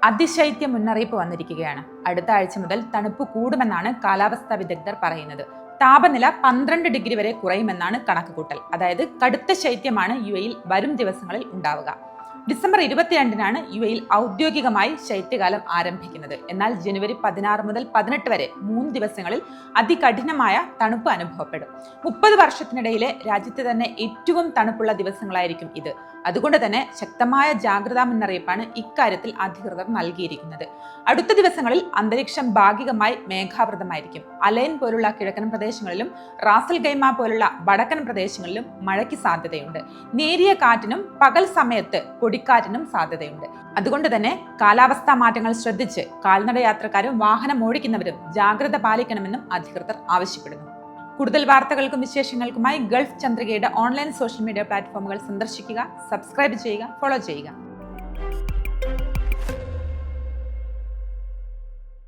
അതിശൈത്യ മുന്നറിയിപ്പ് വന്നിരിക്കുകയാണ്. അടുത്ത ആഴ്ച മുതൽ തണുപ്പ് കൂടുമെന്നാണ് കാലാവസ്ഥാ വിദഗ്ധർ പറയുന്നത്. താപനില 12 ഡിഗ്രി വരെ കുറയുമെന്നാണ് കണക്കുകൂട്ടൽ. അതായത് കടുത്ത ശൈത്യമാണ് UAE വരും ദിവസങ്ങളിൽ ഉണ്ടാവുക. ഡിസംബർ 22-നാണ് UAE ഔദ്യോഗികമായി ശൈത്യകാലം ആരംഭിക്കുന്നത്. എന്നാൽ ജനുവരി 16 മുതൽ 18 വരെ 3 ദിവസങ്ങളിൽ അതികഠിനമായ തണുപ്പ് അനുഭവപ്പെടും. 30 വർഷത്തിനിടയിലെ രാജ്യത്തെ തന്നെ ഏറ്റവും തണുപ്പുള്ള ദിവസങ്ങളായിരിക്കും ഇത്. അതുകൊണ്ട് തന്നെ ശക്തമായ ജാഗ്രതാ മുന്നറിയിപ്പാണ് ഇക്കാര്യത്തിൽ അധികൃതർ നൽകിയിരിക്കുന്നത്. അടുത്ത ദിവസങ്ങളിൽ അന്തരീക്ഷം ഭാഗികമായി മേഘാവൃതമായിരിക്കും. അലൈൻ പോലുള്ള കിഴക്കൻ പ്രദേശങ്ങളിലും റാസൽ ഗൈമ പോലുള്ള വടക്കൻ പ്രദേശങ്ങളിലും മഴയ്ക്ക് സാധ്യതയുണ്ട്. നേരിയ കാറ്റിനും പകൽ സമയത്ത് പൊടിക്കാറ്റിനും സാധ്യതയുണ്ട്. അതുകൊണ്ട് തന്നെ കാലാവസ്ഥാ മാറ്റങ്ങൾ ശ്രദ്ധിച്ച് കാൽനട യാത്രക്കാരും വാഹനം ഓടിക്കുന്നവരും ജാഗ്രത പാലിക്കണമെന്നും അധികൃതർ ആവശ്യപ്പെടുന്നു. കൂടുതൽ വാർത്തകൾക്കും വിശേഷങ്ങൾക്കുമായി ഗൾഫ് ചന്ദ്രികയുടെ ഓൺലൈൻ സോഷ്യൽ മീഡിയ പ്ലാറ്റ്ഫോമുകൾ സന്ദർശിക്കുക, സബ്സ്ക്രൈബ് ചെയ്യുക, ഫോളോ ചെയ്യുക.